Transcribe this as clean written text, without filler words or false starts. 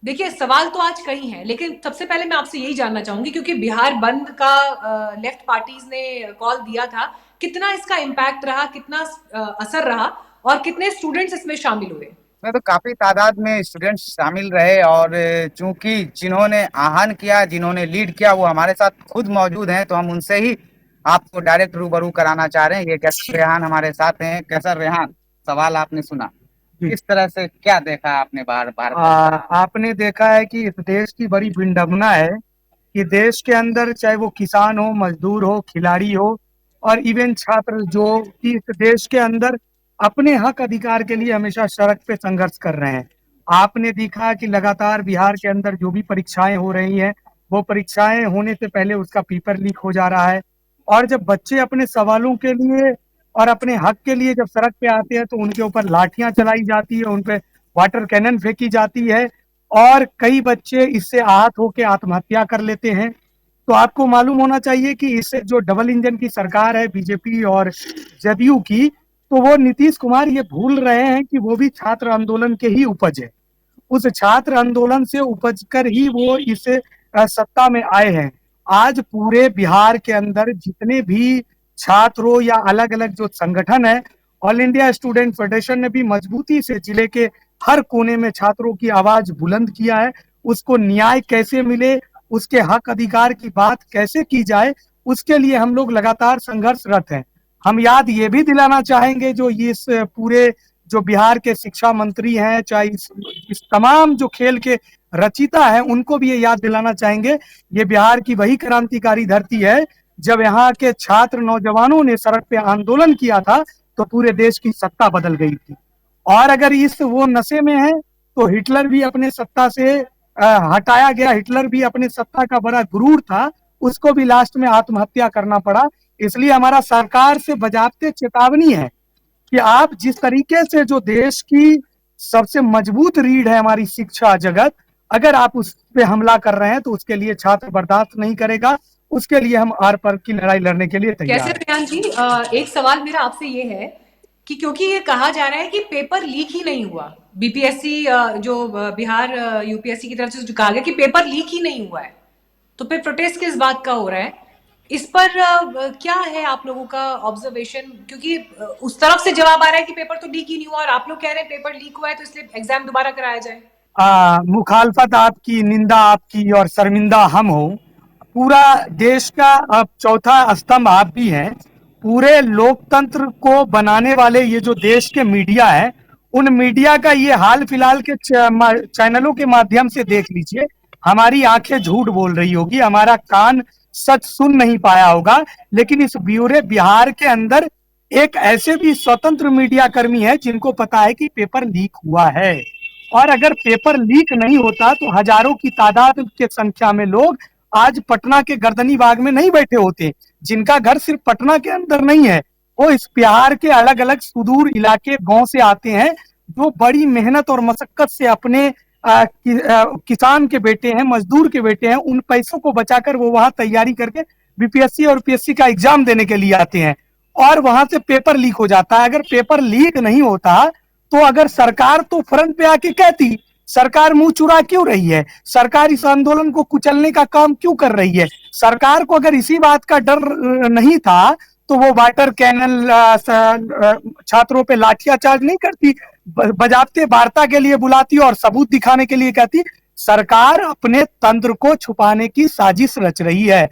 देखिए, सवाल तो आज कई हैं, लेकिन सबसे पहले मैं आपसे यही जानना चाहूँगी क्योंकि बिहार बंद का लेफ्ट पार्टीज़ ने कॉल दिया था, कितना इसका इम्पैक्ट रहा, कितना असर रहा और कितने स्टूडेंट्स इसमें शामिल हुए? में तो काफी तादाद में स्टूडेंट्स शामिल रहे, और चूंकि जिन्होंने आह्वान किया, जिन्होंने लीड किया, वो हमारे साथ खुद मौजूद हैं, तो हम उनसे ही आपको डायरेक्ट रूबरू कराना चाह रहे हैं। ये कैसर रेहान हमारे साथ हैं। कैसर रेहान, सवाल आपने सुना, जी। किस तरह से क्या देखा आपने बाहर भारत आ, का? आपने देखा है कि इस देश की बड़ी विडंबना है कि देश के अंदर चाहे वो किसान हो, मजदूर हो, खिलाड़ी हो और इवन छात्र, जो कि इस देश के अंदर अपने हक अधिकार के लिए हमेशा सड़क पे संघर्ष कर रहे हैं। आपने देखा कि लगातार बिहार के अंदर जो भी परीक्षाएं हो रही हैं, वो परीक्षाएं होने से पहले उसका पेपर लीक हो जा रहा है। और जब बच्चे अपने सवालों के लिए और अपने हक के लिए जब सड़क पे आते हैं, तो उनके ऊपर लाठियां चलाई जाती है, उन पे वाटर कैनन फेंकी जाती है और कई बच्चे इससे आहत होकर आत्महत्या कर लेते हैं। तो आपको मालूम होना चाहिए कि इससे जो डबल इंजन की सरकार है बीजेपी और जदयू की, तो वो नीतीश कुमार ये भूल रहे हैं कि वो भी छात्र आंदोलन के ही उपज है। उस छात्र आंदोलन से उपज कर ही वो इस सत्ता में आए हैं। आज पूरे बिहार के अंदर जितने भी छात्रों या अलग अलग जो संगठन है, ऑल इंडिया स्टूडेंट फेडरेशन ने भी मजबूती से जिले के हर कोने में छात्रों की आवाज बुलंद किया है। उसको न्याय कैसे मिले, उसके हक अधिकार की बात कैसे की जाए, उसके लिए हम लोग लगातार संघर्षरत हैं। हम याद ये भी दिलाना चाहेंगे जो इस पूरे जो बिहार के शिक्षा मंत्री हैं, चाहे इस तमाम जो खेल के रचिता है, उनको भी ये याद दिलाना चाहेंगे, ये बिहार की वही क्रांतिकारी धरती है जब यहाँ के छात्र नौजवानों ने सड़क पे आंदोलन किया था तो पूरे देश की सत्ता बदल गई थी। और अगर इस वो नशे में है तो हिटलर भी अपने सत्ता से हटाया गया। हिटलर भी अपने सत्ता का बड़ा गुरूर था, उसको भी लास्ट में आत्महत्या करना पड़ा। इसलिए हमारा सरकार से बजाते चेतावनी है कि आप जिस तरीके से जो देश की सबसे मजबूत रीढ़ है हमारी शिक्षा जगत, अगर आप उस पे हमला कर रहे हैं तो उसके लिए छात्र बर्दाश्त नहीं करेगा। उसके लिए हम आर पार की लड़ाई लड़ने के लिए कैसे तैयार हैं। रेहान जी, एक सवाल मेरा आपसे ये है कि क्योंकि ये कहा जा रहा है कि पेपर लीक ही नहीं हुआ, बीपीएससी जो बिहार यूपीएससी की तरफ से जो कहा गया कि पेपर लीक ही नहीं हुआ है, तो फिर प्रोटेस्ट किस बात का हो रहा है? इस पर क्या है आप लोगों का ऑब्जर्वेशन? क्योंकि उस तरफ से जवाब आ रहा है कि पेपर तो लीक ही नहीं हुआ और आप लोग कह रहे हैं पेपर लीक हुआ है तो इसलिए एग्जाम दोबारा कराया जाए। मुखालफत आपकी, निंदा आपकी और शर्मिंदा हम हो। पूरा देश का अब चौथा स्तंभ आप भी हैं। पूरे लोकतंत्र को बनाने वाले ये जो देश के मीडिया है, उन मीडिया का ये हाल फिलहाल के चैनलों के माध्यम से देख लीजिए। हमारी आंखें झूठ बोल रही होगी, हमारा कान सच सुन नहीं पाया होगा, लेकिन इस ब्यूरे बिहार के अंदर एक ऐसे भी स्वतंत्र मीडिया कर्मी है जिनको पता है कि पेपर लीक हुआ है। और अगर पेपर लीक नहीं होता तो हजारों की तादाद के संख्या में लोग आज पटना के गर्दनी बाग में नहीं बैठे होते। जिनका घर सिर्फ पटना के अंदर नहीं है, वो इस बिहार के अलग अलग सुदूर इलाके गांव से आते हैं, जो बड़ी मेहनत और मशक्कत से अपने किसान के बेटे हैं, मजदूर के बेटे हैं, उन पैसों को बचाकर वो वहां तैयारी करके बीपीएससी और पीएससी का एग्जाम देने के लिए आते हैं। और वहां से पेपर लीक हो जाता है। अगर पेपर लीक नहीं होता तो अगर सरकार तो फ्रंट पे आके कहती, सरकार मुंह चुरा क्यों रही है? सरकार इस आंदोलन को कुचलने का काम क्यों कर रही है? सरकार को अगर इसी बात का डर नहीं था तो वो वाटर कैनल छात्रों पे लाठियाचार्ज नहीं करती, बजाते वार्ता के लिए बुलाती और सबूत दिखाने के लिए कहती। सरकार अपने तंत्र को छुपाने की साजिश रच रही है।